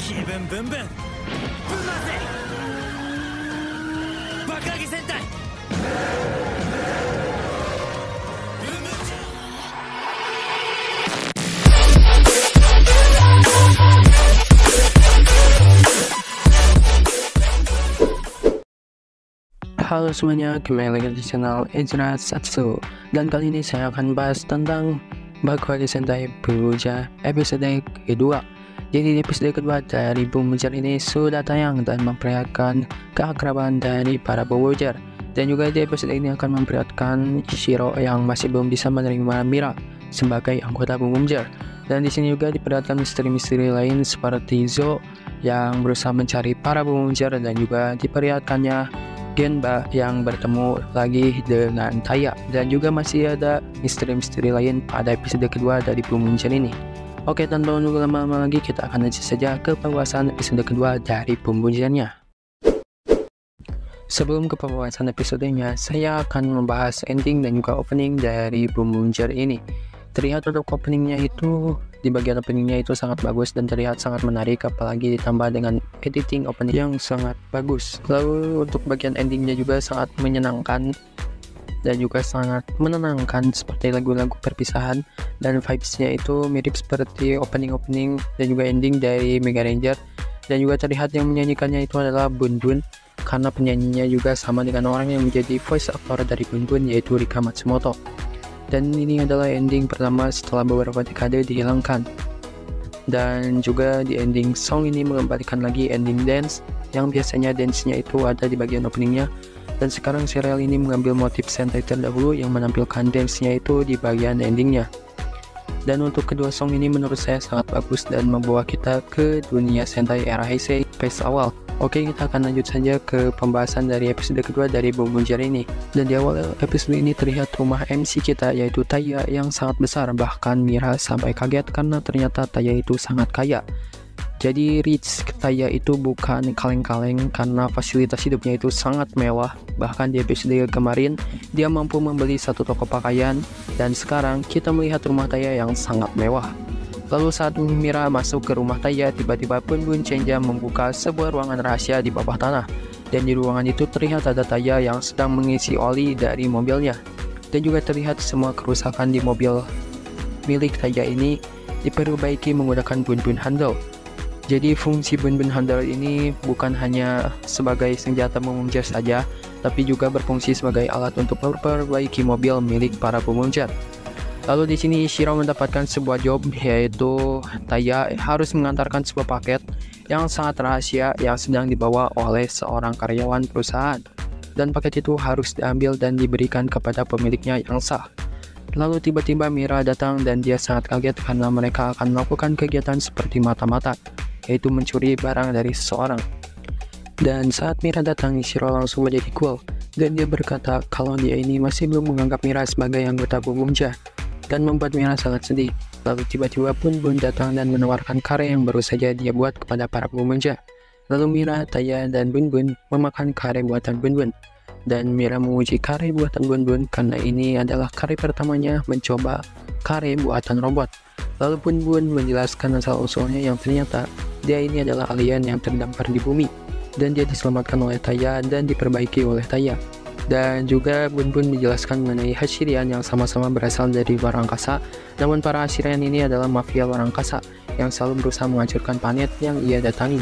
気分ブンブンぶん回せ爆上げ戦隊ブンブンジャー Halo semuanya, kembali lagi di channel Ejra Satsu. Dan kali ini saya akan bahas tentang Bakuage Sentai Bumbujar episode kedua. Jadi di episode kedua dari Bumbujar ini sudah tayang dan memperlihatkan keakraban dari para Bumbujar. Dan juga di episode ini akan memperlihatkan Shiro yang masih belum bisa menerima Mira sebagai anggota Bumbujar. Dan di sini juga diperlihatkan misteri-misteri lain seperti Zo yang berusaha mencari para Bumbujar, dan juga diperlihatkannya Genba yang bertemu lagi dengan Taya, dan juga masih ada misteri-misteri lain pada episode kedua dari Bumbujar ini. Oke, tanpa menunggu lama-lama lagi, kita akan lanjut saja ke pembahasan episode kedua dari Bumbujarnya. Sebelum ke pembahasan episodenya, saya akan membahas ending dan juga opening dari Bumbujar ini. Terlihat untuk openingnya itu, di bagian openingnya itu sangat bagus dan terlihat sangat menarik, apalagi ditambah dengan editing opening yang sangat bagus. Lalu untuk bagian endingnya juga sangat menyenangkan dan juga sangat menenangkan seperti lagu-lagu perpisahan, dan vibesnya itu mirip seperti opening-opening dan juga ending dari Mega Ranger. Dan juga terlihat yang menyanyikannya itu adalah Bun Bun, karena penyanyinya juga sama dengan orang yang menjadi voice actor dari Bun Bun, yaitu Rika Matsumoto. Dan ini adalah ending pertama setelah beberapa dekade dihilangkan. Dan juga di ending song ini mengembalikan lagi ending dance yang biasanya dance-nya itu ada di bagian openingnya, dan sekarang serial ini mengambil motif Sentai terdahulu yang menampilkan dance-nya itu di bagian endingnya. Dan untuk kedua song ini menurut saya sangat bagus dan membawa kita ke dunia Sentai era Heisei phase awal. Oke, kita akan lanjut saja ke pembahasan dari episode kedua dari Bumbujar ini. Dan di awal episode ini terlihat rumah MC kita, yaitu Taya, yang sangat besar. Bahkan Mira sampai kaget karena ternyata Taya itu sangat kaya. Jadi rich Taya itu bukan kaleng-kaleng, karena fasilitas hidupnya itu sangat mewah. Bahkan di episode kemarin dia mampu membeli satu toko pakaian, dan sekarang kita melihat rumah Taya yang sangat mewah. Lalu saat Mira masuk ke rumah Taya, tiba-tiba Bun Bun Chenja membuka sebuah ruangan rahasia di bawah tanah. Dan di ruangan itu terlihat ada Taya yang sedang mengisi oli dari mobilnya. Dan juga terlihat semua kerusakan di mobil milik Taya ini diperbaiki menggunakan Bun Bun Handle. Jadi fungsi Bun Bun Handle ini bukan hanya sebagai senjata Bumbujar saja, tapi juga berfungsi sebagai alat untuk memperbaiki mobil milik para Bumbujar. Lalu di sini Shiro mendapatkan sebuah job, yaitu Taya harus mengantarkan sebuah paket yang sangat rahasia yang sedang dibawa oleh seorang karyawan perusahaan. Dan paket itu harus diambil dan diberikan kepada pemiliknya yang sah. Lalu tiba-tiba Mira datang dan dia sangat kaget karena mereka akan melakukan kegiatan seperti mata-mata, yaitu mencuri barang dari seseorang. Dan saat Mira datang, Shiro langsung menjadi cool dan dia berkata kalau dia ini masih belum menganggap Mira sebagai anggota Bumbujar, dan membuat Mira sangat sedih. Lalu tiba-tiba Bun Bun datang dan menawarkan kare yang baru saja dia buat kepada para Bumbujar. Lalu Mira, Taya, dan Bun Bun memakan kare buatan Bun Bun. Dan Mira memuji kare buatan Bun Bun karena ini adalah kare pertamanya mencoba kare buatan robot. Lalu Bun Bun menjelaskan asal-usulnya yang ternyata dia ini adalah alien yang terdampar di bumi, dan dia diselamatkan oleh Taya dan diperbaiki oleh Taya. Dan juga Bun Bun menjelaskan mengenai Hashirian yang sama-sama berasal dari luar angkasa, namun para Hashirian ini adalah mafia luar angkasa yang selalu berusaha menghancurkan planet yang ia datangi.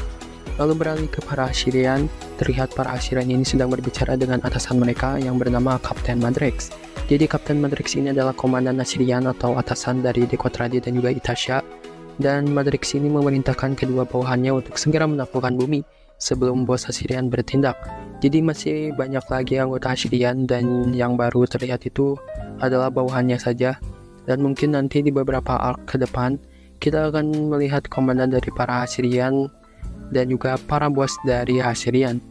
Lalu beralih ke para Hashirian, terlihat para Hashirian ini sedang berbicara dengan atasan mereka yang bernama Kapten Madrex. Jadi Kapten Madrex ini adalah komandan Hashirian atau atasan dari Dekotrade dan juga Itasha. Dan Madrex ini memerintahkan kedua bawahannya untuk segera menaklukkan bumi sebelum bos Hashirian bertindak. Jadi masih banyak lagi anggota Hashirian, dan yang baru terlihat itu adalah bawahannya saja. Dan mungkin nanti di beberapa arc ke depan kita akan melihat komandan dari para Hashirian dan juga para bos dari Hashirian.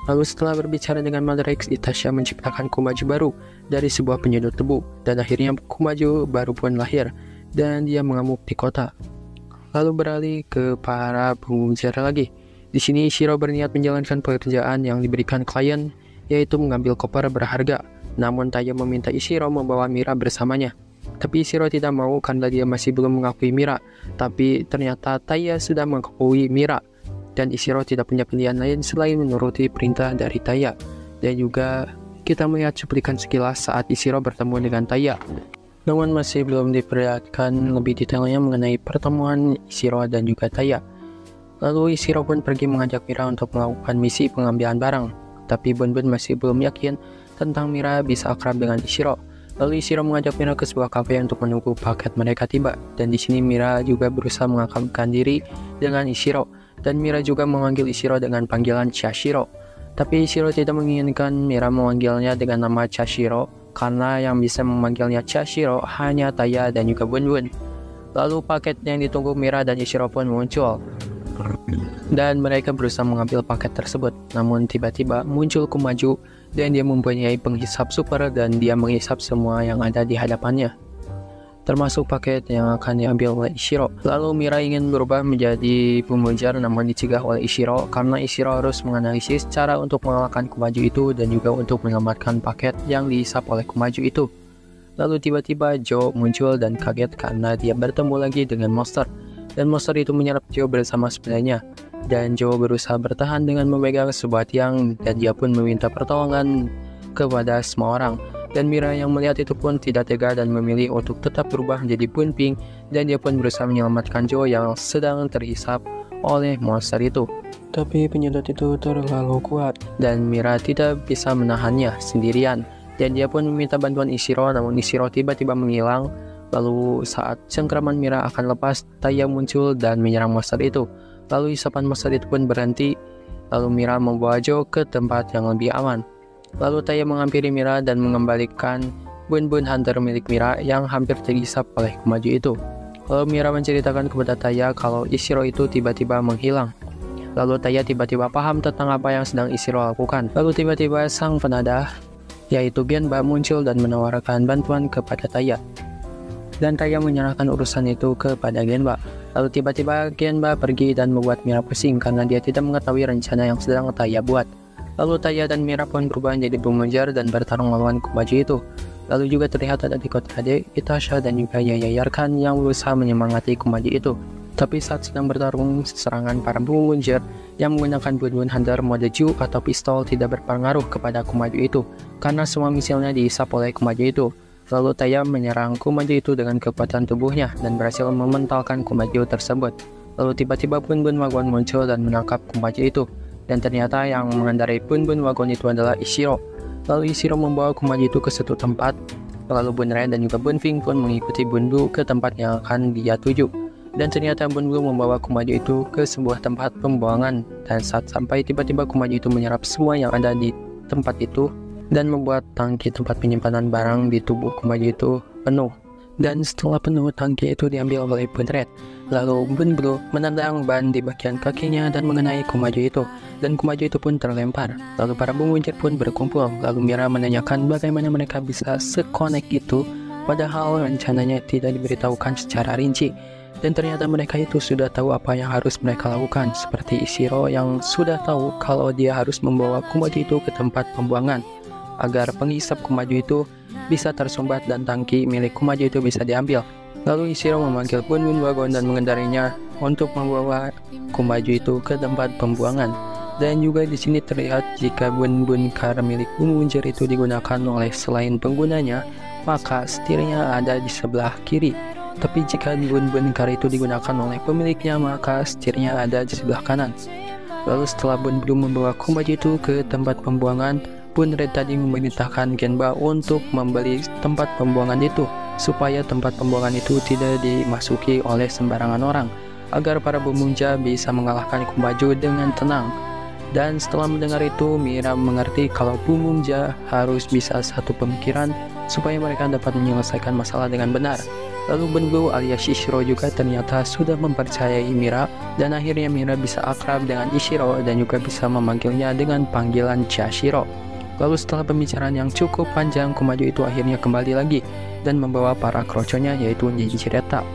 Lalu setelah berbicara dengan Madrex, Itasha menciptakan Kumaju baru dari sebuah penyedot debu, dan akhirnya Kumaju baru pun lahir dan dia mengamuk di kota. Lalu beralih ke para Bumbujar lagi. Di sini Shiro berniat menjalankan pekerjaan yang diberikan klien, yaitu mengambil koper berharga. Namun Taya meminta Shiro membawa Mira bersamanya. Tapi Shiro tidak mau karena dia masih belum mengakui Mira. Tapi ternyata Taya sudah mengakui Mira. dan Ishiro tidak punya pilihan lain selain menuruti perintah dari Taya. Dan juga kita melihat cuplikan sekilas saat Ishiro bertemu dengan Taya. Namun masih belum diperlihatkan lebih detailnya mengenai pertemuan Ishiro dan juga Taya. Lalu Ishiro pun pergi mengajak Mira untuk melakukan misi pengambilan barang. Tapi Bun Bun masih belum yakin tentang Mira bisa akrab dengan Ishiro. Lalu Ishiro mengajak Mira ke sebuah kafe untuk menunggu paket mereka tiba. Dan di sini Mira juga berusaha mengakrabkan diri dengan Ishiro. Dan Mira juga memanggil Ishiro dengan panggilan Chashiro. Tapi Ishiro tidak menginginkan Mira memanggilnya dengan nama Chashiro, karena yang bisa memanggilnya Chashiro hanya Taya dan juga Bun Bun. Lalu paket yang ditunggu Mira dan Ishiro pun muncul. Dan mereka berusaha mengambil paket tersebut. Namun tiba-tiba muncul Kumaju dan dia mempunyai penghisap super dan dia menghisap semua yang ada di hadapannya, termasuk paket yang akan diambil oleh Ishiro. Lalu Mira ingin berubah menjadi pemujar namun dicegah oleh Ishiro karena Ishiro harus menganalisis cara untuk mengalahkan Kumaju itu dan juga untuk menyelamatkan paket yang dihisap oleh Kumaju itu. Lalu tiba-tiba Joe muncul dan kaget karena dia bertemu lagi dengan monster. Dan monster itu menyerap Joe bersama sepedanya. Dan Joe berusaha bertahan dengan memegang sebuah tiang dan dia pun meminta pertolongan kepada semua orang. Dan Mira yang melihat itu pun tidak tega dan memilih untuk tetap berubah menjadi Bun Ping dan dia pun berusaha menyelamatkan Joe yang sedang terhisap oleh monster itu. Tapi penyedot itu terlalu kuat dan Mira tidak bisa menahannya sendirian dan dia pun meminta bantuan Ishiro, namun Ishiro tiba-tiba menghilang. Lalu saat cengkraman Mira akan lepas, Taya muncul dan menyerang monster itu. Lalu isapan monster itu pun berhenti. Lalu Mira membawa Joe ke tempat yang lebih aman. Lalu Taya menghampiri Mira dan mengembalikan Bun Bun Hunter milik Mira yang hampir terhisap oleh Kumaju itu. Lalu Mira menceritakan kepada Taya kalau Ishiro itu tiba-tiba menghilang. Lalu Taya tiba-tiba paham tentang apa yang sedang Ishiro lakukan. Lalu tiba-tiba sang penadah, yaitu Genba, muncul dan menawarkan bantuan kepada Taya. Dan Taya menyerahkan urusan itu kepada Genba. Lalu tiba-tiba Genba pergi dan membuat Mira pusing karena dia tidak mengetahui rencana yang sedang Taya buat. Lalu Taya dan Mira pun berubah menjadi pemujar dan bertarung melawan Kumaju itu. Lalu juga terlihat ada Ade, Itasha dan juga Yaya Yarkan yang berusaha menyemangati Kumaju itu. Tapi saat sedang bertarung, serangan para pemujar yang menggunakan Bun Bun Hunter mode Ju atau pistol tidak berpengaruh kepada Kumaju itu karena semua misilnya dihisap oleh Kumaju itu. Lalu Taya menyerang Kumaju itu dengan kekuatan tubuhnya dan berhasil mementalkan Kumaju tersebut. Lalu tiba-tiba Bun Bun Wagon muncul dan menangkap Kumaju itu. Dan ternyata yang mengendarai Bun Bun Wagon itu adalah Ishiro. Lalu Ishiro membawa Kumaju itu ke suatu tempat. Lalu Bun Ren dan juga Bun Fing pun mengikuti Bun Bu ke tempat yang akan dia tuju. Dan ternyata Bun Bu membawa Kumaju itu ke sebuah tempat pembuangan. Dan saat sampai tiba-tiba Kumaju itu menyerap semua yang ada di tempat itu dan membuat tangki tempat penyimpanan barang di tubuh Kumaju itu penuh. Dan setelah penuh, tangki itu diambil oleh Bun Red. Lalu Bun Blue menendang ban di bagian kakinya dan mengenai Kumaju itu. Dan Kumaju itu pun terlempar. Lalu para pemuncir pun berkumpul. Lalu Mira menanyakan bagaimana mereka bisa sekonek itu, padahal rencananya tidak diberitahukan secara rinci. Dan ternyata mereka itu sudah tahu apa yang harus mereka lakukan. Seperti Ishiro yang sudah tahu kalau dia harus membawa Kumaju itu ke tempat pembuangan agar penghisap Kumaju itu bisa tersumbat dan tangki milik Kumaju itu bisa diambil. Lalu Ishiro memanggil Bun Bun Wagon dan mengendarinya untuk membawa Kumaju itu ke tempat pembuangan. Dan juga di sini terlihat jika Bun Bun car milik pemuncir itu digunakan oleh selain penggunanya, maka setirnya ada di sebelah kiri. Tapi jika Bun Bun car itu digunakan oleh pemiliknya, maka setirnya ada di sebelah kanan. Lalu setelah Bun Blue membawa Kumaju itu ke tempat pembuangan, Bun Red tadi memerintahkan Genba untuk membeli tempat pembuangan itu supaya tempat pembuangan itu tidak dimasuki oleh sembarangan orang agar para pemuja bisa mengalahkan Kumaju dengan tenang. Dan setelah mendengar itu, Mira mengerti kalau pemuja harus bisa satu pemikiran supaya mereka dapat menyelesaikan masalah dengan benar. Lalu Bun Blue alias Ishiro juga ternyata sudah mempercayai Mira dan akhirnya Mira bisa akrab dengan Ishiro dan juga bisa memanggilnya dengan panggilan Chashiro. Lalu setelah pembicaraan yang cukup panjang, Kumaju itu akhirnya kembali lagi dan membawa para kroconya yaitu Jinchireta.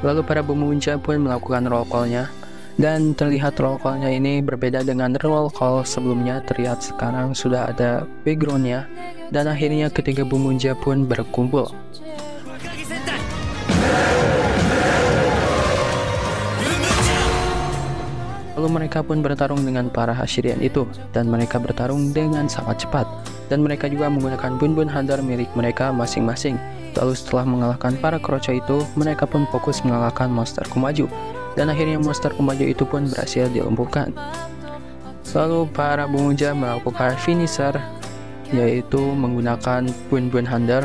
Lalu para pemuja pun melakukan roll call-nya dan terlihat roll call-nya ini berbeda dengan roll call sebelumnya. Terlihat sekarang sudah ada background-nya dan akhirnya ketiga pemuja pun berkumpul. Lalu mereka pun bertarung dengan para Hashirian itu, dan mereka bertarung dengan sangat cepat, dan mereka juga menggunakan Bun-Bun Hunter milik mereka masing-masing. Lalu setelah mengalahkan para Kroco itu, mereka pun fokus mengalahkan monster Kumaju, dan akhirnya monster Kumaju itu pun berhasil dilumpuhkan. Lalu para Bumunja melakukan finisher, yaitu menggunakan Bun-Bun Hunter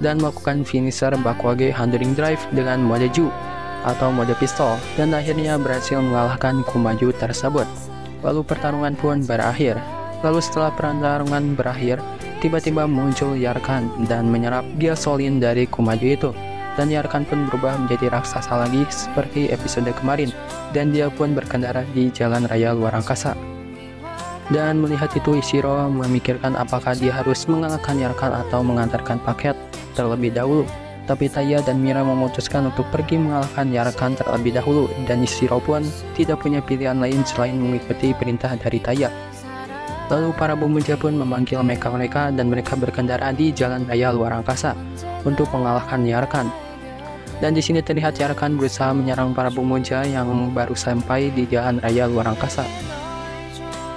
dan melakukan finisher Bakuage Handling Drive dengan mode Ju atau mode pistol, dan akhirnya berhasil mengalahkan Kumaju tersebut. Lalu pertarungan pun berakhir. Lalu setelah pertarungan berakhir, tiba-tiba muncul Yarkan dan menyerap gasolin dari Kumaju itu, dan Yarkan pun berubah menjadi raksasa lagi seperti episode kemarin, dan dia pun berkendara di jalan raya luar angkasa. Dan melihat itu, Ishiro memikirkan apakah dia harus mengalahkan Yarkan atau mengantarkan paket terlebih dahulu. Tapi Taya dan Mira memutuskan untuk pergi mengalahkan Yarkan terlebih dahulu, dan Ishiro pun tidak punya pilihan lain selain mengikuti perintah dari Taya. Lalu para Bumunja pun memanggil mereka dan mereka berkendara di jalan raya luar angkasa untuk mengalahkan Yarkan. Dan di sini terlihat Yarkan berusaha menyerang para Bumunja yang baru sampai di jalan raya luar angkasa.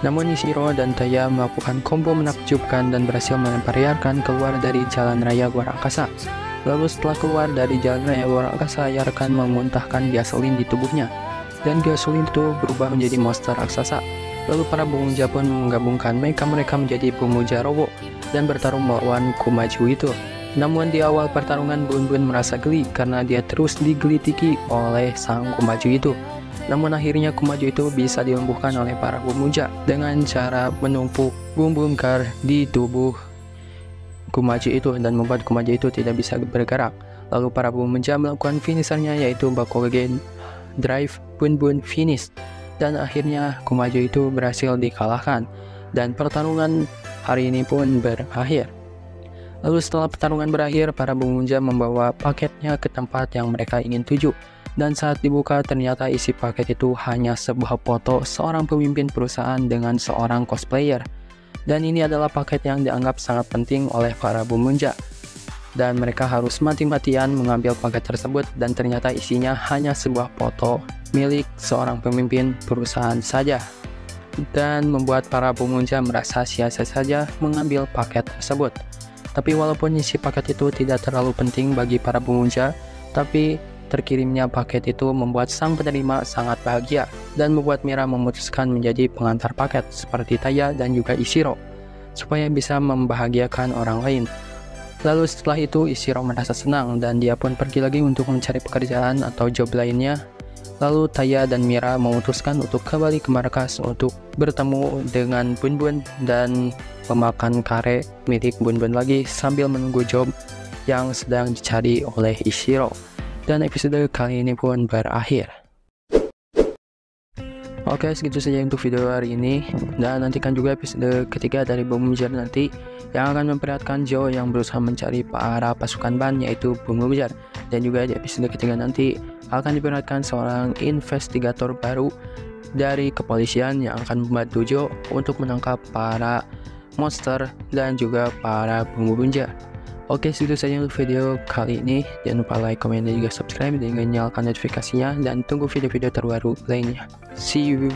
Namun Ishiro dan Taya melakukan combo menakjubkan dan berhasil melempar Yarkan keluar dari jalan raya luar angkasa. Lalu setelah keluar dari jalan raya luar angkasa, Yarkan memuntahkan gasolin di tubuhnya, dan gasolin itu berubah menjadi monster raksasa. Lalu para Bumunja pun menggabungkan mereka menjadi Bumunja Robo dan bertarung melawan Kumaju itu. Namun di awal pertarungan, Bun-Bun merasa geli karena dia terus digelitiki oleh sang Kumaju itu. Namun akhirnya Kumaju itu bisa dilumpuhkan oleh para Bumunja dengan cara menumpuk bom-bongkar di tubuh Kumaju itu dan membuat Kumaju itu tidak bisa bergerak. Lalu para Bumunja melakukan finishernya, yaitu Bakuage Drive Bun-Bun Finish, dan akhirnya Kumaju itu berhasil dikalahkan dan pertarungan hari ini pun berakhir. Lalu setelah pertarungan berakhir, para Bumunja membawa paketnya ke tempat yang mereka ingin tuju. Dan saat dibuka, ternyata isi paket itu hanya sebuah foto seorang pemimpin perusahaan dengan seorang cosplayer. Dan ini adalah paket yang dianggap sangat penting oleh para Bumunja. Dan mereka harus mati-matian mengambil paket tersebut, dan ternyata isinya hanya sebuah foto milik seorang pemimpin perusahaan saja. Dan membuat para Bumunja merasa sia-sia saja mengambil paket tersebut. Tapi walaupun isi paket itu tidak terlalu penting bagi para Bumunja, tapi terkirimnya paket itu membuat sang penerima sangat bahagia dan membuat Mira memutuskan menjadi pengantar paket seperti Taya dan juga Ishiro supaya bisa membahagiakan orang lain. Lalu setelah itu Ishiro merasa senang dan dia pun pergi lagi untuk mencari pekerjaan atau job lainnya. Lalu Taya dan Mira memutuskan untuk kembali ke markas untuk bertemu dengan Bun-Bun dan memakan kare milik Bun-Bun lagi sambil menunggu job yang sedang dicari oleh Ishiro. Dan episode kali ini pun berakhir. Oke, segitu saja untuk video hari ini. Dan nantikan juga episode ketiga dari Bumunja nanti, yang akan memperlihatkan Joe yang berusaha mencari para pasukan ban, yaitu Bumunja. Dan juga di episode ketiga nanti akan diperlihatkan seorang investigator baru dari kepolisian yang akan membantu Joe untuk menangkap para monster dan juga para Bumunja. Oke, segitu saja untuk video kali ini. Jangan lupa like, komen, dan juga subscribe, dan nyalakan notifikasinya. Dan tunggu video-video terbaru lainnya. See you!